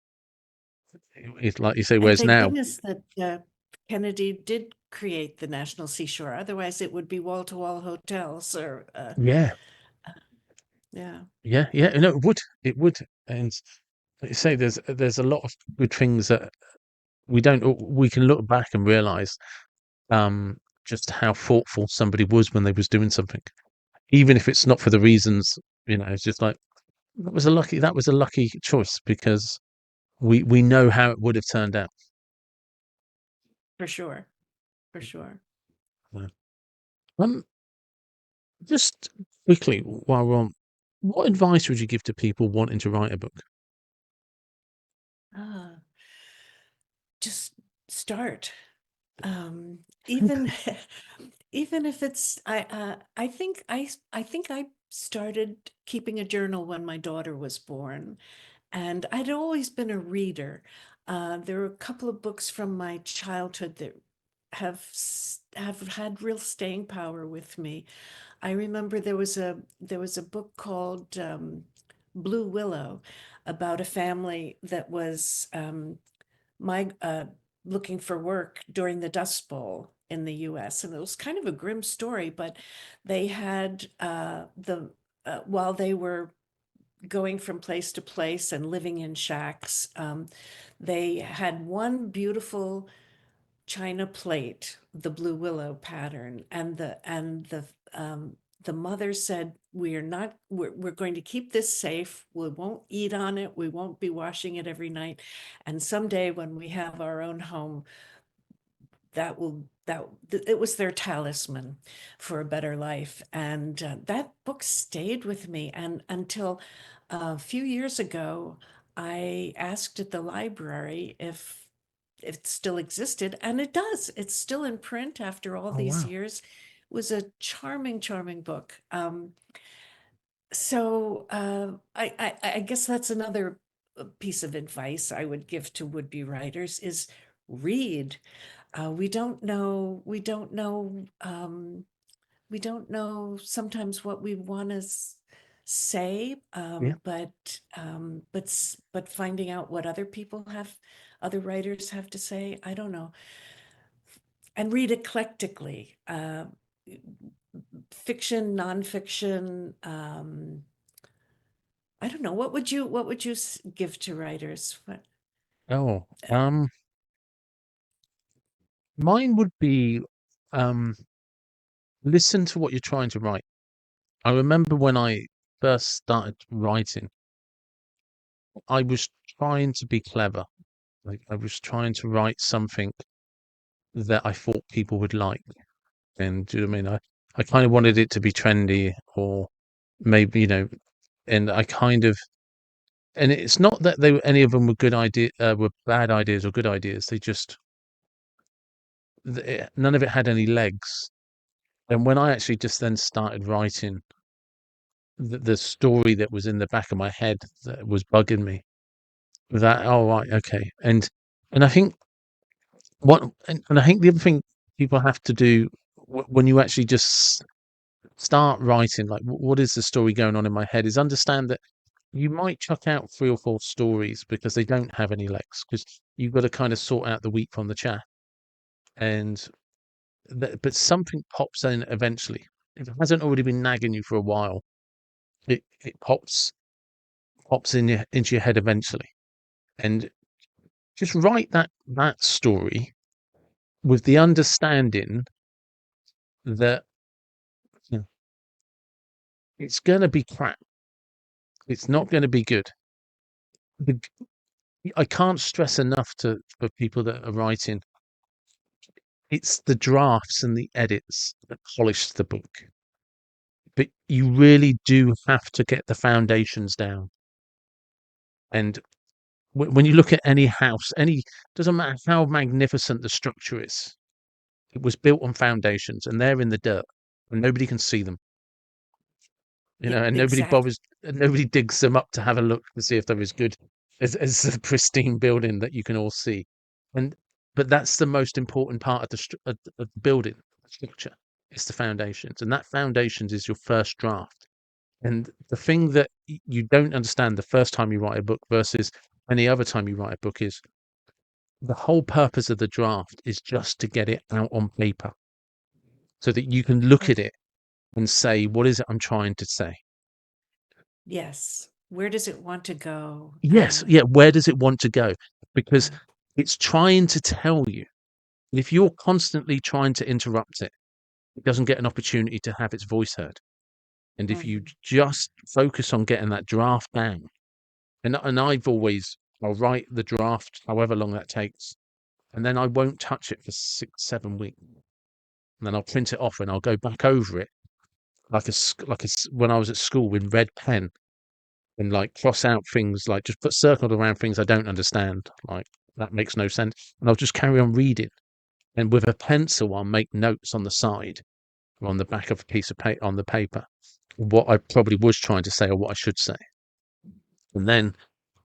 It's like you say, And whereas thank now, goodness that Kennedy did create the National Seashore. Otherwise, it would be wall-to-wall hotels or, yeah, yeah, yeah, no, it would, and like you say, there's a lot of good things that we can look back and realize um, just how thoughtful somebody was when they was doing something, even if it's not for the reasons. It's just like that was a lucky choice because we know how it would have turned out. for sure, for sure. Yeah. Um, just quickly while we're on, what advice would you give to people wanting to write a book? Ah, just start. Even even if it's I think I started keeping a journal when my daughter was born, and I'd always been a reader. There are a couple of books from my childhood that have had real staying power with me. I remember there was a book called Blue Willow about a family that was my looking for work during the Dust Bowl in the US. And it was kind of a grim story, but they had while they were going from place to place and living in shacks, they had one beautiful china plate, the blue willow pattern, and the mother said, we're going to keep this safe. We won't eat on it. We won't be washing it every night. And someday when we have our own home, that it was their talisman for a better life. And that book stayed with me. And until a few years ago, I asked at the library if it still existed, and it does. It's still in print after all Oh these wow. years. It was a charming, charming book. I guess that's another piece of advice I would give to would-be writers is read. We don't know sometimes what we want to say, Yeah. but finding out what other writers have to say, I don't know. And read eclectically, fiction, nonfiction. I don't know. What would you give to writers? Oh, mine would be um, listen to what you're trying to write. I remember when I first started writing, I was trying to be clever. Like I was trying to write something that I thought people would like. And do you know what I mean? I kind of wanted it to be trendy or maybe, and and it's not that any of them were good idea, were bad ideas or good ideas. They just none of it had any legs. And when I actually just then started writing the story that was in the back of my head that was bugging me, that, oh, right, okay. And I think and I think the other thing people have to do when you actually just start writing, like, what is the story going on in my head, is understand that you might chuck out 3 or 4 stories because they don't have any legs, because you've got to kind of sort out the wheat from the chaff. And but something pops in eventually. If it hasn't already been nagging you for a while, it pops into your head eventually. And just write that story with the understanding that, you know, it's going to be crap. It's not going to be good. The, I can't stress enough for people that are writing. It's the drafts and the edits that polish the book. But you really do have to get the foundations down. And when you look at any house, doesn't matter how magnificent the structure is, it was built on foundations, and they're in the dirt, and nobody can see them. Yeah, And nobody exactly. bothers, and nobody digs them up to have a look to see if they're as good as the pristine building that you can all see. And but that's the most important part of of the building structure. It's the foundations, and that foundations is your first draft. And the thing that you don't understand the first time you write a book versus any other time you write a book is the whole purpose of the draft is just to get it out on paper so that you can look Oh, at it and say, what is it I'm trying to say? yes. Where does it want to go? Yes, yeah, where does it want to go? Because Yeah. it's trying to tell you. And if you're constantly trying to interrupt it, it doesn't get an opportunity to have its voice heard. And if you Mhm. just focus on getting that draft down, and I'll write the draft however long that takes, and then I won't touch it for 6, 7 weeks. And then I'll print it off and I'll go back over it when I was at school with red pen, and like cross out things, like just put circled around things I don't understand. Like, that makes no sense. And I'll just carry on reading. And with a pencil, I'll make notes on the side or on the back of a piece of paper on the paper, what I probably was trying to say or what I should say. And then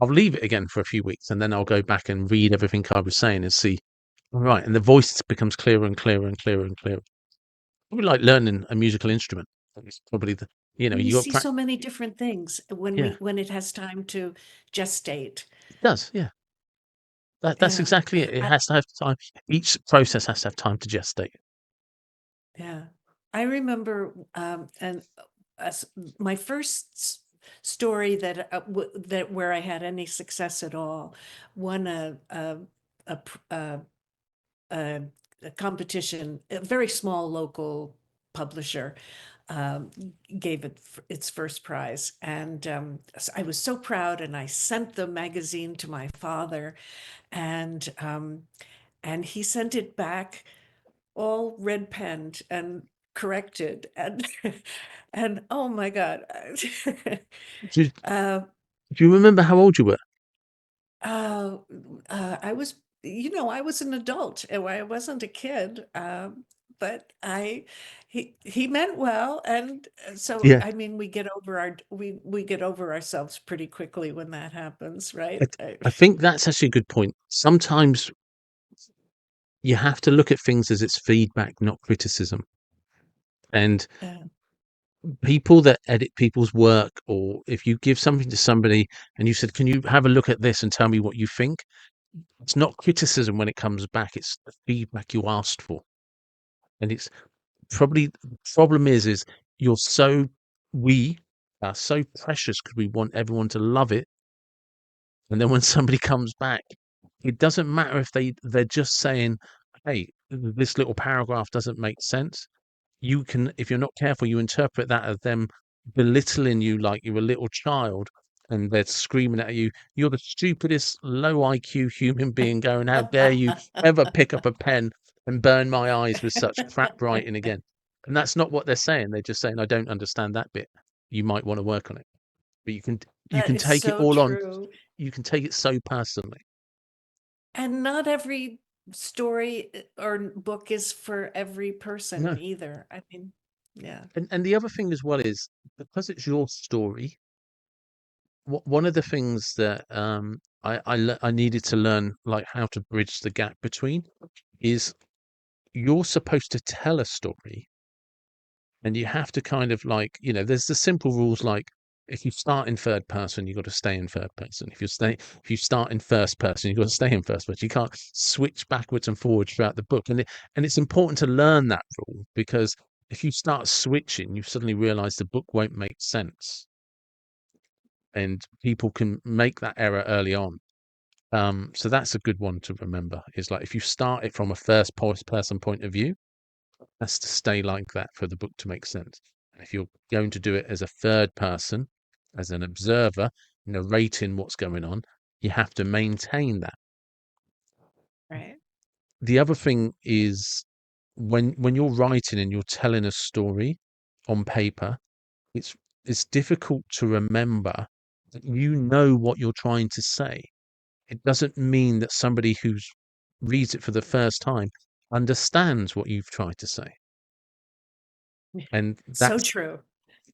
I'll leave it again for a few weeks, and then I'll go back and read everything I was saying and see, all right. And the voice becomes clearer and clearer and clearer and clearer. Probably like learning a musical instrument. It's probably We you got see practice. so many different things Yeah, when it has time to gestate. it does. Yeah. That's Yeah. exactly it. It I, has to have time. Each process has to have time to gestate. yeah. I remember and as my first story that where I had any success at all won a, pr- a, a competition, a very small local publisher um, gave it its first prize. And I was so proud, and I sent the magazine to my father, and he sent it back all red penned and corrected, and and oh my God. Do you, uh, do you remember how old you were? uh, I was, I was an adult. I wasn't a kid. But he meant well, and so Yeah. I mean, we get over ourselves pretty quickly when that happens, I, right? I think that's actually a good point. Sometimes you have to look at things as it's feedback, not criticism. And Uh, people that edit people's work, or if you give something to somebody and you said, can you have a look at this and tell me what you think? It's not criticism when it comes back, it's the feedback you asked for. And it's probably the problem is we are so precious because we want everyone to love it. And then when somebody comes back, it doesn't matter if they're just saying, hey, this little paragraph doesn't make sense. You can, if you're not careful, you interpret that as them belittling you like you're a little child, and they're screaming at you, you're the stupidest low IQ human being going, how dare you ever pick up a pen and burn my eyes with such crap writing again. And that's not what they're saying. They're just saying, I don't understand that bit. You might want to work on it. But you that can is take it so all on. true. You can take it so personally. And not every story or book is for every No. person either. I mean, yeah. And the other thing as well is because it's your story, one of the things that I needed to learn, like how to bridge the gap between, is you're supposed to tell a story, and you have to kind of like, there's the simple rules like if you start in third person, you've got to stay in third person. If you start in first person, you've got to stay in first person. You can't switch backwards and forwards throughout the book. And it's important to learn that rule because if you start switching, you suddenly realize the book won't make sense. And people can make that error early on. So that's a good one to remember is like if you start it from a first person point of view, has to stay like that for the book to make sense. And if you're going to do it as a third person, as an observer, narrating what's going on, you have to maintain that. Right. The other thing is when you're writing and you're telling a story on paper, it's it's difficult to remember that you know what you're trying to say. It doesn't mean that somebody who's reads it for the first time understands what you've tried to say. And So that's true.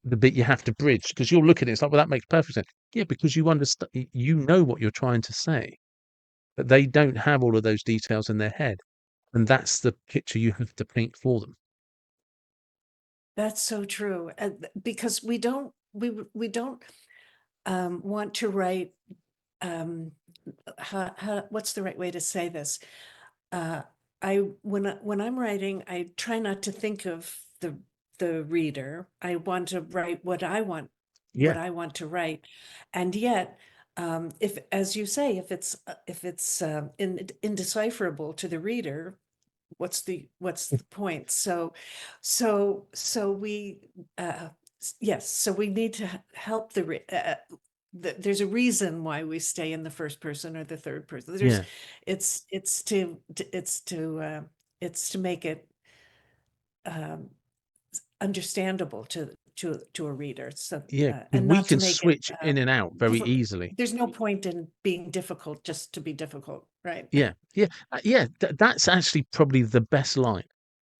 the bit you have to bridge because you'll look at it, it's like, well, that makes perfect sense. Yeah, because you understand, you know what you're trying to say, but they don't have all of those details in their head. And that's the picture you have to paint for them. That's so true. Because we don't want to write what's the right way to say this? Uh, when I'm writing, I try not to think of the reader. I want to write what Yeah, I want to write, and yet, if, as you say, if it's indecipherable to the reader, what's the point? So we yes, so we need to help there's a reason why we stay in the first person or the third person. There's yeah, it's to it's to make it um understandable to a reader, so yeah. Because and we not to can make it switch in and out very easily. there's no point in being difficult just to be difficult, right? Yeah, yeah, yeah. That's actually probably the best line.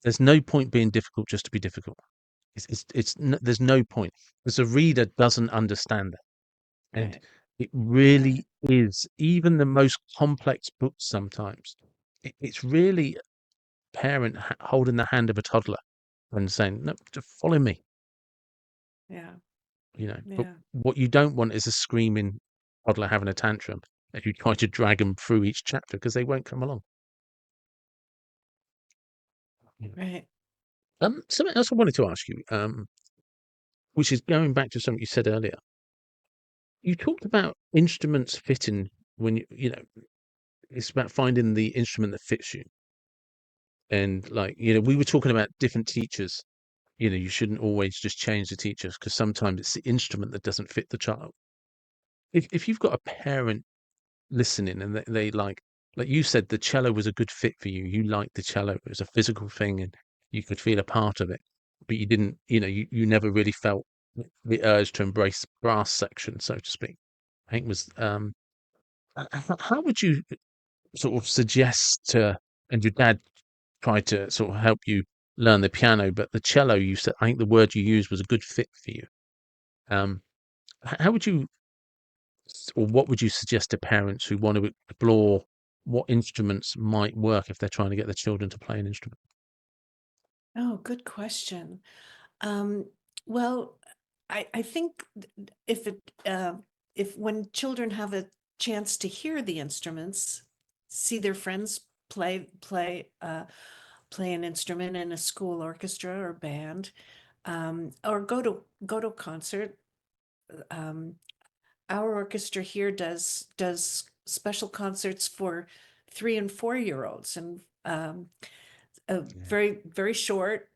There's no point being difficult just to be difficult. There's no point because the reader doesn't understand that. And Right, it right. really is, even the most complex books sometimes, it's really a parent holding the hand of a toddler and saying, no, just follow me, Yeah, But yeah. what you don't want is a screaming toddler having a tantrum if you try to drag them through each chapter because they won't come along. Yeah. Right. Something else I wanted to ask you, which is going back to something you said earlier. You talked about instruments fitting when it's about finding the instrument that fits you. And like, we were talking about different teachers. You shouldn't always just change the teachers because sometimes it's the instrument that doesn't fit the child. If you've got a parent listening and they like you said, the cello was a good fit for you. You liked the cello. It was a physical thing and you could feel a part of it, but you didn't, you never really felt the urge to embrace the brass section, so to speak. I think was how would you sort of suggest to, and your dad tried to sort of help you learn the piano, but the cello, you said, I think the word you used was a good fit for you. Um, how would you, or what would you suggest to parents who want to explore what instruments might work if they're trying to get their children to play an instrument? Oh, good question. Um, well, I think if if when children have a chance to hear the instruments, see their friends play an instrument in a school orchestra or band, or go to a concert. Um, our orchestra here does special concerts for 3 and 4 year olds, and Yeah. very short,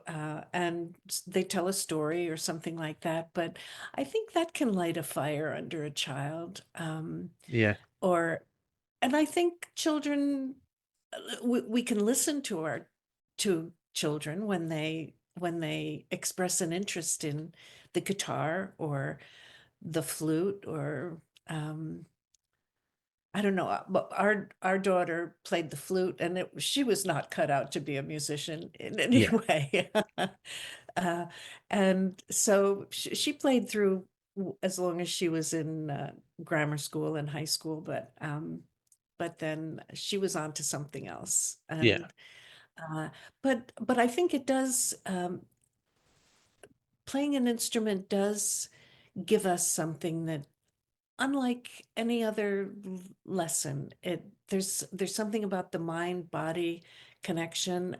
and they tell a story or something like that. But I think that can light a fire under a child, Yeah. or and I think children, we can listen to our to children when they express an interest in the guitar or the flute or um, I don't know, but our daughter played the flute, and she was not cut out to be a musician in any Yeah, way. Uh, and so she played through as long as she was in grammar school and high school, but then she was on to something else. yeah, And but I think it does, playing an instrument does give us something that, unlike any other lesson, there's something about the mind body connection,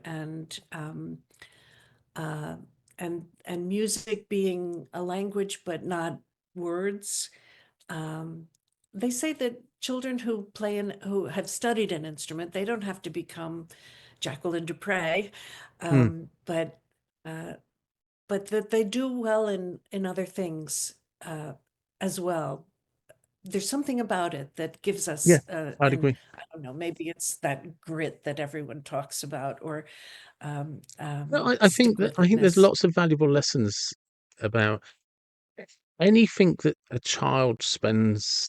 uh, and music being a language but not words. Um, they say that children who have studied an instrument, they don't have to become Jacqueline Dupre, mm, but uh, that they do well in other things uh, as well. There's something about it that gives yeah. us, I'd and agree. I don't know, maybe it's that grit that everyone talks about, or No, I think there's stick-with-itness. lots of valuable lessons about anything that a child spends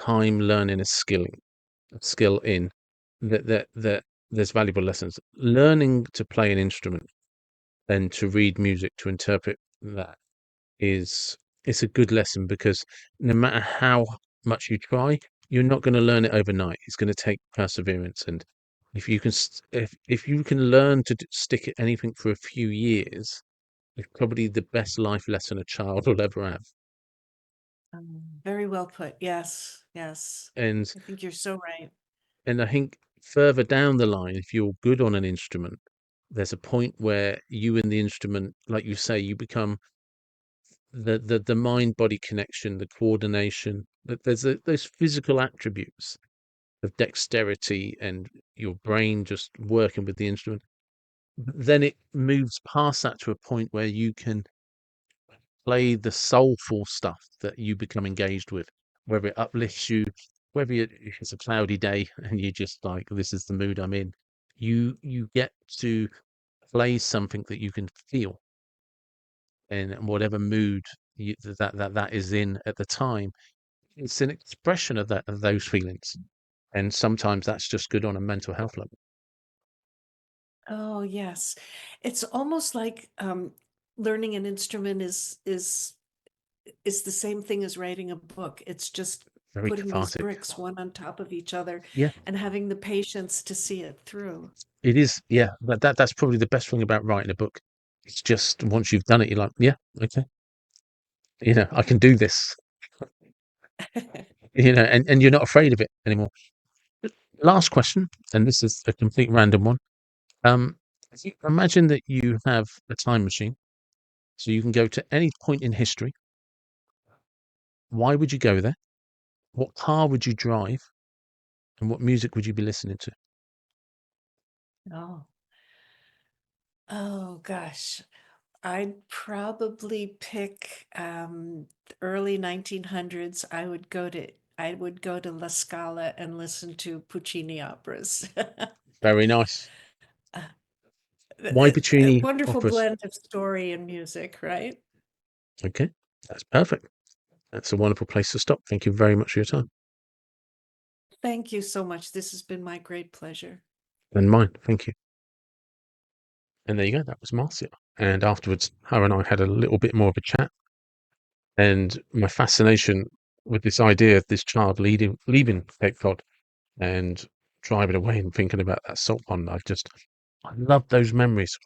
time learning a skill in that there's valuable lessons. Learning to play an instrument and to read music, to interpret that is it's a good lesson because no matter how much you try, you're not going to learn it overnight. It's going to take perseverance, and if you can learn to stick at anything for a few years, it's probably the best life lesson a child will ever have. Very well put. Yes, yes. And I think you're so right. I think further down the line, if you're good on an instrument, there's a point where you and the instrument, like you say, you become the mind body connection, the coordination. That those physical attributes of dexterity and your brain just working with the instrument. Then it moves past that to a point where you can play the soulful stuff that you become engaged with, whether it uplifts you, if it's a cloudy day and you're just like, this is the mood I'm in. You get to play something that you can feel in whatever mood that is in at the time. It's an expression of that of those feelings, and sometimes that's just good on a mental health level. Oh, yes. It's almost like learning an instrument is the same thing as writing a book. It's just Very putting these cathartic. bricks one on top of each other Yeah, and having the patience to see it through. it is. Yeah, but that's probably the best thing about writing a book. It's just once you've done it, you're like, yeah, okay, I can do this. And you're not afraid of it anymore. Last question, and this is a complete random one. Um, if you imagine that you have a time machine, so you can go to any point in history. Why would you go there? What car would you drive? And what music would you be listening to? Oh, oh gosh. I'd probably pick the early 1900s. I would go to La Scala and listen to Puccini operas. Very nice. Uh, Why a Puccini wonderful operas? blend of story and music, right? Okay, that's perfect. That's a wonderful place to stop. Thank you very much for your time. Thank you so much. This has been my great pleasure. And mine. Thank you. And there you go. That was Marcia. And afterwards, her and I had a little bit more of a chat. And my fascination with this idea of this child leaving Cape Cod and driving away and thinking about that salt pond, I love those memories.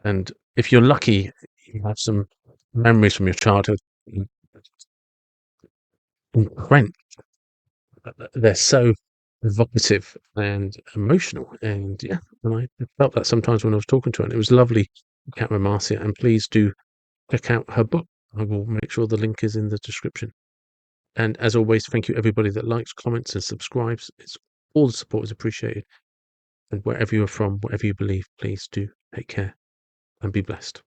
And if you're lucky, you have some memories from your childhood. Brent, they're so evocative and emotional. And yeah, and I felt that sometimes when I was talking to her. And it was lovely to chat with Marcia. And please do check out her book. I will make sure the link is in the description. And as always, thank you everybody that likes, comments, and subscribes. It's all the support is appreciated. And wherever you're from, whatever you believe, please do take care and be blessed.